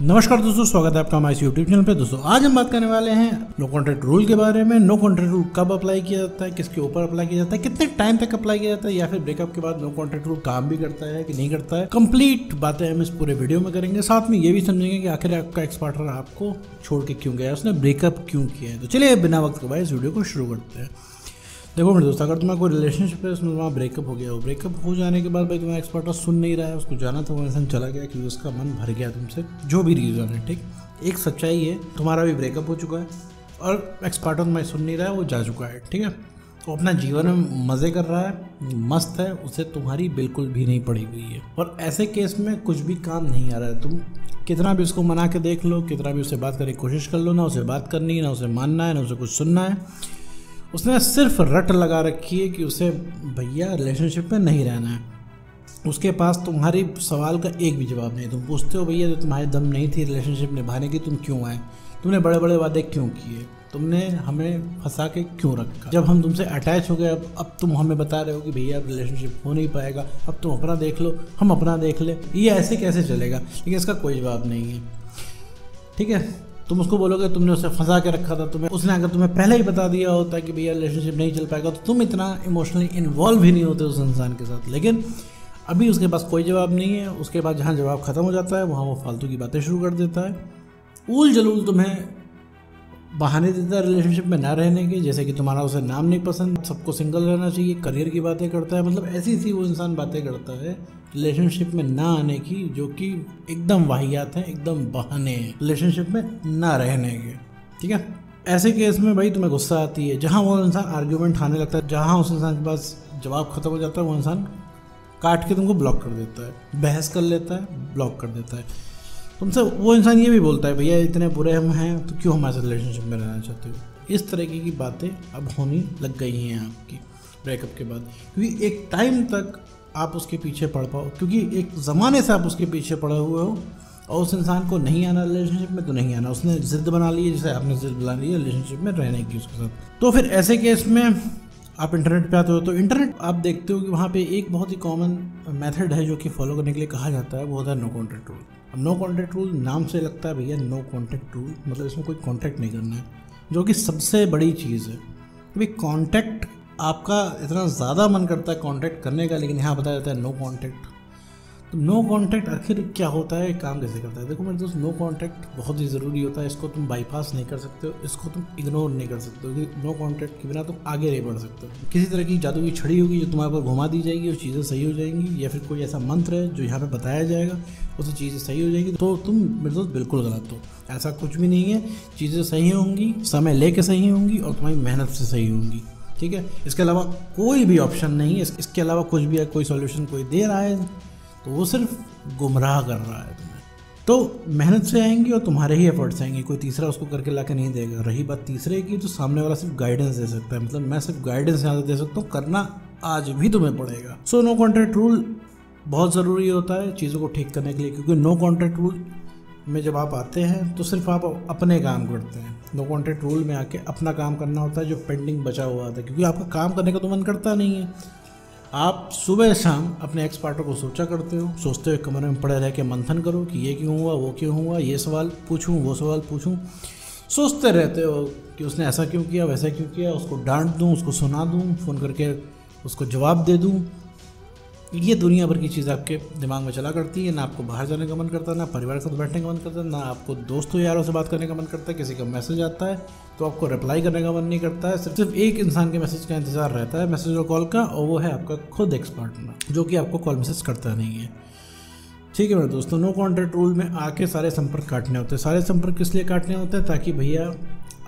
नमस्कार दोस्तों, स्वागत है आपका हमारे यूट्यूब चैनल पे। दोस्तों आज हम बात करने वाले हैं नो कॉन्ट्रैक्ट रूल के बारे में। नो कॉन्ट्रैक्ट रूल कब अप्लाई किया जाता है, किसके ऊपर अप्लाई किया जाता है, कितने टाइम तक अप्लाई किया जाता है, या फिर ब्रेकअप के बाद नो कॉन्ट्रैक्ट रूल काम भी करता है कि नहीं करता है। कंप्लीट बातें हम इस पूरे वीडियो में करेंगे। साथ में ये भी समझेंगे कि आखिर आपका एक्स पार्टनर आपको छोड़ के क्यों गया, उसने ब्रेकअप क्यों किया है। तो चलिए बिना वक्त गवाए इस वीडियो को शुरू करते हैं। देखो मेरे दोस्त, अगर तुम्हारा कोई रिलेशनशिप है उसमें वहाँ ब्रेकअप हो गया हो, ब्रेकअप हो जाने के बाद भाई तुम्हारा एक्स पार्टनर सुन नहीं रहा है, उसको जाना था, वो इंसान चला गया क्योंकि उसका मन भर गया तुमसे, जो भी रीज़न है। ठीक, एक सच्चाई है, तुम्हारा भी ब्रेकअप हो चुका है और एक्स पार्टनर तुम्हारी सुन नहीं रहा है, वो जा चुका है। ठीक है, वो अपना जीवन में मज़े कर रहा है, मस्त है, उसे तुम्हारी बिल्कुल भी नहीं पड़ी हुई है। और ऐसे केस में कुछ भी काम नहीं आ रहा है। तुम कितना भी उसको मना के देख लो, कितना भी उससे बात करने की कोशिश कर लो, ना उसे बात करनी है, ना उसे मानना है, ना उसे कुछ सुनना है। उसने सिर्फ रट लगा रखी है कि उसे भैया रिलेशनशिप में नहीं रहना है। उसके पास तुम्हारी सवाल का एक भी जवाब नहीं। तुम पूछते हो भैया, तो तुम्हारी दम नहीं थी रिलेशनशिप निभाने की, तुम क्यों आए, तुमने बड़े बड़े वादे क्यों किए, तुमने हमें फंसा के क्यों रखा। जब हम तुमसे अटैच हो गए, अब तुम हमें बता रहे हो कि भैया रिलेशनशिप हो नहीं पाएगा, अब तुम अपना देख लो, हम अपना देख ले। ये ऐसे कैसे चलेगा? लेकिन इसका कोई जवाब नहीं है। ठीक है, तुम उसको बोलोगे तुमने उसे फंसा के रखा था, उसने अगर तुम्हें पहले ही बता दिया होता कि भैया रिलेशनशिप नहीं चल पाएगा, तो तुम इतना इमोशनली इन्वॉल्व ही नहीं होते उस इंसान के साथ। लेकिन अभी उसके पास कोई जवाब नहीं है। उसके बाद जहाँ जवाब खत्म हो जाता है वहाँ वो फालतू की बातें शुरू कर देता है। ऊल जलूल तुम्हें बहाने देता है रिलेशनशिप में ना रहने के, जैसे कि तुम्हारा उसे नाम नहीं पसंद, सबको सिंगल रहना चाहिए, करियर की बातें करता है। मतलब ऐसी ऐसी वो इंसान बातें करता है रिलेशनशिप में ना आने की, जो कि एकदम वाहियात है, एकदम बहाने हैं रिलेशनशिप में ना रहने के। ठीक है, ऐसे केस में भाई तुम्हें गुस्सा आती है। जहाँ वो इंसान आर्ग्यूमेंट आने लगता है, जहाँ उस इंसान के पास जवाब खत्म हो जाता है, वो इंसान काट के तुमको ब्लॉक कर देता है, बहस कर लेता है, ब्लॉक कर देता है तुमसे। वो इंसान ये भी बोलता है भैया इतने बुरे हम हैं तो क्यों हमारे रिलेशनशिप में रहना चाहते हो। इस तरीके की बातें अब होने लग गई हैं आपकी ब्रेकअप के बाद, क्योंकि एक टाइम तक आप उसके पीछे पड़ पाओ, क्योंकि एक ज़माने से आप उसके पीछे पड़े हुए हो और उस इंसान को नहीं आना रिलेशनशिप में, तो नहीं आना। उसने ज़िद बना ली है, जैसे आपने ज़िद बना ली है रिलेशनशिप में रहने की उसके साथ। तो फिर ऐसे केस में आप इंटरनेट पे आते हो, तो इंटरनेट आप देखते हो कि वहाँ पे एक बहुत ही कॉमन मेथड है जो कि फॉलो करने के लिए कहा जाता है, वो होता है नो कॉन्टैक्ट रूल। अब नो कॉन्टैक्ट रूल नाम से लगता है भैया नो कॉन्टैक्ट रूल, मतलब इसमें कोई कॉन्टैक्ट नहीं करना है, जो कि सबसे बड़ी चीज़ है। भाई कॉन्टैक्ट आपका इतना ज़्यादा मन करता है कॉन्टैक्ट करने का, लेकिन यहाँ बताया जाता है नो कॉन्टैक्ट। तो नो कॉन्टैक्ट आखिर क्या होता है, काम कैसे करता है? देखो मेरे दोस्त, नो कॉन्टैक्ट बहुत ही ज़रूरी होता है। इसको तुम बाईपास नहीं कर सकते हो, इसको तुम इग्नोर नहीं कर सकते हो, क्योंकि नो कॉन्टैक्ट के बिना तुम आगे नहीं बढ़ सकते हो। किसी तरह की जादू की छड़ी होगी जो तुम्हारे पर घुमा दी जाएगी और चीज़ें सही हो जाएंगी, या फिर कोई ऐसा मंत्र है जो यहाँ पर बताया जाएगा, उससे चीज़ें सही हो जाएगी। तो तुम मेरे दोस्त बिल्कुल गलत हो, ऐसा कुछ भी नहीं है। चीज़ें सही होंगी, समय लेके सही होंगी और तुम्हारी मेहनत से सही होंगी। ठीक है, इसके अलावा कोई भी ऑप्शन नहीं है, इसके अलावा कुछ भी है, कोई सॉल्यूशन कोई दे रहा है तो वो सिर्फ गुमराह कर रहा है तुम्हें। तो मेहनत से आएंगी और तुम्हारे ही एफर्ट्स आएंगे, कोई तीसरा उसको करके ला के नहीं देगा। रही बात तीसरे की, तो सामने वाला सिर्फ गाइडेंस दे सकता है, मतलब मैं सिर्फ गाइडेंस यहाँ से दे सकता हूँ, करना आज भी तुम्हें पड़ेगा। सो नो कॉन्टैक्ट रूल बहुत ज़रूरी होता है चीज़ों को ठीक करने के लिए, क्योंकि नो कॉन्टैक्ट रूल में जब आप आते हैं तो सिर्फ आप अपने काम करते हैं। नो कॉन्टैक्ट रूल में आके अपना काम करना होता है जो पेंडिंग बचा हुआ था, क्योंकि आपका काम करने का तो मन करता नहीं है। आप सुबह शाम अपने एक्स पार्टनर को सोचा करते हो, सोचते हुए कमरे में पड़े रह के मंथन करो कि ये क्यों हुआ, वो क्यों हुआ, ये सवाल पूछूं, वो सवाल पूछूं। सोचते रहते हो कि उसने ऐसा क्यों किया, वैसा क्यों किया, उसको डांट दूं, उसको सुना दूं, फ़ोन करके उसको जवाब दे दूं। ये दुनिया भर की चीज़ आपके दिमाग में चला करती है। ना आपको बाहर जाने का मन करता, ना परिवार के साथ बैठने का मन करता, ना आपको दोस्तों यारों से बात करने का मन करता है। किसी का मैसेज आता है तो आपको रिप्लाई करने का मन नहीं करता है। सिर्फ एक इंसान के मैसेज का इंतजार रहता है, मैसेज और कॉल का, और वो है आपका खुद एक्स पार्टनर, जो कि आपको कॉल मैसेज करता नहीं है। ठीक है मेरे दोस्तों, नो कॉन्टैक्ट रूल में आके सारे संपर्क काटने होते हैं। सारे संपर्क किस लिए काटने होते हैं? ताकि भैया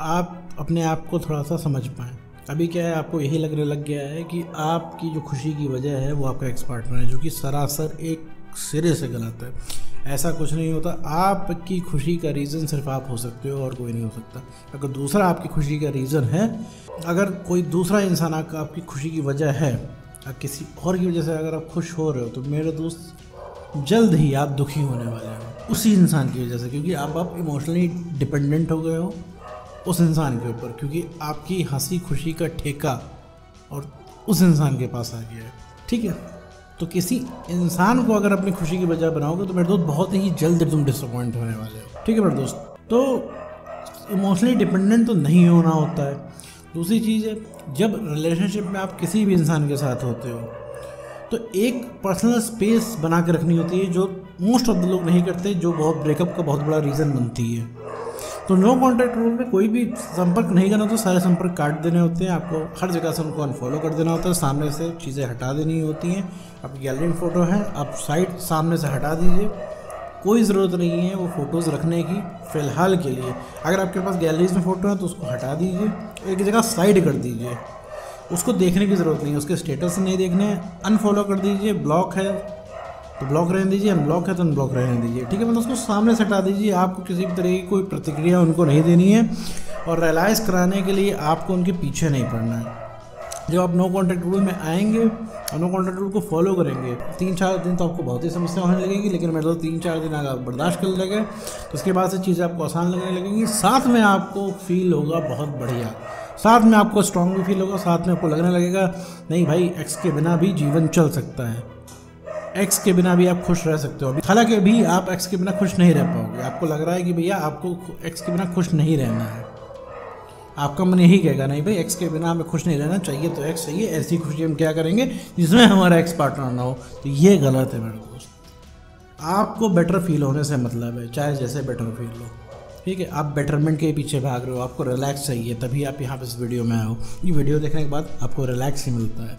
आप अपने आप को थोड़ा सा समझ पाएँ। अभी क्या है, आपको यही लगने लग गया है कि आपकी जो खुशी की वजह है वो आपका एक्स पार्टनर है, जो कि सरासर एक सिरे से गलत है। ऐसा कुछ नहीं होता। आपकी खुशी का रीज़न सिर्फ आप हो सकते हो और कोई नहीं हो सकता। अगर दूसरा आपकी खुशी का रीज़न है, अगर कोई दूसरा इंसान आपकी खुशी की वजह है, किसी और की वजह से अगर आप खुश हो रहे हो, तो मेरे दोस्त जल्द ही आप दुखी होने वाले हो उसी इंसान की वजह से, क्योंकि आप इमोशनली डिपेंडेंट हो गए हो उस इंसान के ऊपर, क्योंकि आपकी हंसी खुशी का ठेका और उस इंसान के पास आ गया है। ठीक है, तो किसी इंसान को अगर अपनी खुशी की वजह बनाओगे तो मेरे दोस्त बहुत ही जल्द तुम डिसअपॉइंट होने वाले हो। ठीक है मेरे दोस्त, तो इमोशनली डिपेंडेंट तो नहीं होना होता है। दूसरी चीज़ है, जब रिलेशनशिप में आप किसी भी इंसान के साथ होते हो तो एक पर्सनल स्पेस बना के रखनी होती है, जो मोस्ट ऑफ द लोग नहीं करते, जो ब्रेकअप का बहुत बड़ा रीज़न बनती है। तो नो कॉन्टैक्ट रूल में कोई भी संपर्क नहीं करना, तो सारे संपर्क काट देने होते हैं। आपको हर जगह से उनको अनफॉलो कर देना होता है, सामने से चीज़ें हटा देनी होती हैं। आपकी गैलरी में फ़ोटो है, आप साइड सामने से हटा दीजिए, कोई ज़रूरत नहीं है वो फ़ोटोज़ रखने की फ़िलहाल के लिए। अगर आपके पास गैलरीज में फ़ोटो है तो उसको हटा दीजिए, एक जगह साइड कर दीजिए, उसको देखने की ज़रूरत नहीं है, उसके स्टेटस नहीं देखने हैं, अनफॉलो कर दीजिए। ब्लॉक है तो ब्लॉक रहने दीजिए, अनब्लॉक है तो अनब्लॉक रहने दीजिए। ठीक है, मतलब उसको सामने से हटा दीजिए। आपको किसी भी तरह की कोई प्रतिक्रिया उनको नहीं देनी है, और रियलाइज़ कराने के लिए आपको उनके पीछे नहीं पड़ना है। जब आप नो कॉन्टैक्ट रूल में आएंगे और नो कॉन्टैक्ट रूल को फॉलो करेंगे, 3-4 दिन तो आपको बहुत ही समस्या होने लगेगी, लेकिन मेरे तो 3-4 दिन अगर आप बर्दाश्त कर लेंगे तो उसके बाद से चीज़ें आपको आसान लगने लगेंगी। साथ में आपको फील होगा बहुत बढ़िया, साथ में आपको स्ट्रॉन्ग भी फील होगा, साथ में आपको लगने लगेगा नहीं भाई, एक्स के बिना भी जीवन चल सकता है, एक्स के बिना भी आप खुश रह सकते हो। हालांकि अभी आप एक्स के बिना खुश नहीं रह पाओगे, आपको लग रहा है कि भैया आपको एक्स के बिना खुश नहीं रहना है, आपका मन यही कहेगा नहीं भाई एक्स के बिना हमें खुश नहीं रहना चाहिए, तो एक्स चाहिए, ऐसी खुशी हम क्या करेंगे जिसमें हमारा एक्स पार्टनर ना हो। तो ये गलत है मेरे दोस्त। आपको बेटर फील होने से मतलब है, चाहे जैसे बेटर फील हो। ठीक है, आप बेटरमेंट के पीछे भाग रहे हो, आपको रिलैक्स चाहिए, तभी आप यहाँ पे इस वीडियो में आए हो। ये वीडियो देखने के बाद आपको रिलैक्स ही मिलता है।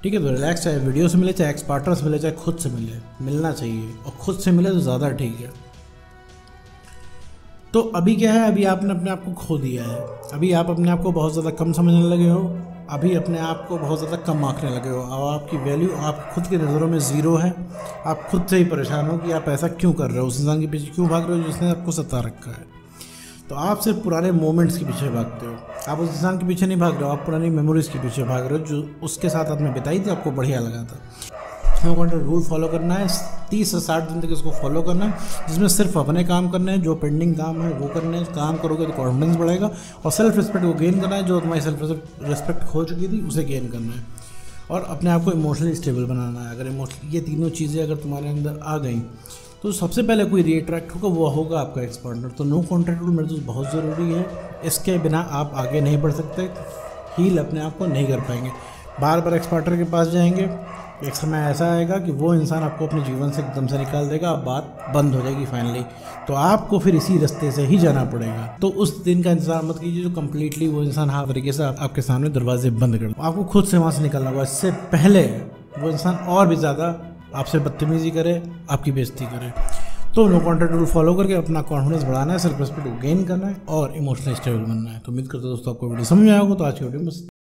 ठीक है, तो रिलैक्स चाहे वीडियो से मिले, चाहे एक्स पार्टनर से मिले, चाहे खुद से मिले, मिलना चाहिए, और खुद से मिले तो ज़्यादा ठीक है। तो अभी क्या है, अभी आपने अपने आप को खो दिया है, अभी आप अपने आप को बहुत ज़्यादा कम समझने लगे हो, अभी अपने आप को बहुत ज़्यादा कम आंकने लगे हो, और आपकी वैल्यू आप खुद की नज़रों में ज़ीरो है। आप खुद से ही परेशान हो कि आप ऐसा क्यों कर रहे हो, उस इंसान के पीछे क्यों भाग रहे हो जिसने आपको सता रखा है। तो आप सिर्फ पुराने मोमेंट्स के पीछे भागते हो, आप उस इंसान के पीछे नहीं भाग रहे हो, आप पुरानी मेमोरीज़ के पीछे भाग रहे हो जो उसके साथ आपने बिताई थी, आपको बढ़िया लगा था। नो कॉन्टैक्ट रूल फॉलो करना है, 30 से 60 दिन तक इसको फॉलो करना है, जिसमें सिर्फ अपने काम करने हैं, जो पेंडिंग काम है वो करने हैं। काम करोगे तो कॉन्फिडेंस बढ़ेगा, और सेल्फ रिस्पेक्ट को गेन करना है, जो तुम्हारी सेल्फ रिस्पेक्ट खो चुकी थी उसे गेन करना है, और अपने आप को इमोशनली स्टेबल बनाना है। अगर ये तीनों चीज़ें अगर तुम्हारे अंदर आ गई तो सबसे पहले कोई रिएट्रैक्ट होगा, वो होगा आपका एक्स पार्टनर। तो नो कॉन्टैक्ट रूल मेरे दोस्त बहुत ज़रूरी है, इसके बिना आप आगे नहीं बढ़ सकते, हील अपने आप को नहीं कर पाएंगे। बार बार एक्स पार्टनर के पास जाएंगे, एक समय ऐसा आएगा कि वो इंसान आपको अपने जीवन से एकदम से निकाल देगा, अब बात बंद हो जाएगी फाइनली, तो आपको फिर इसी रास्ते से ही जाना पड़ेगा। तो उस दिन का इंतजार मत कीजिए जो कंप्लीटली वो इंसान हर तरीके से आपके सामने दरवाजे बंद कर दे। आपको खुद से वहाँ से निकलना होगा, इससे पहले वो इंसान और भी ज़्यादा आपसे बदतमीजी करे, आपकी बेइज्जती करे। तो नो कॉन्टैक्ट रूल फॉलो करके अपना कॉन्फिडेंस बढ़ाना है, सेल्फ रिस्पेक्ट को गेन करना है, और इमोशनल स्टेबल बनना है। तो उम्मीद करता हूँ दोस्तों आपको वीडियो समझ में आया होगा। तो आज की वीडियो में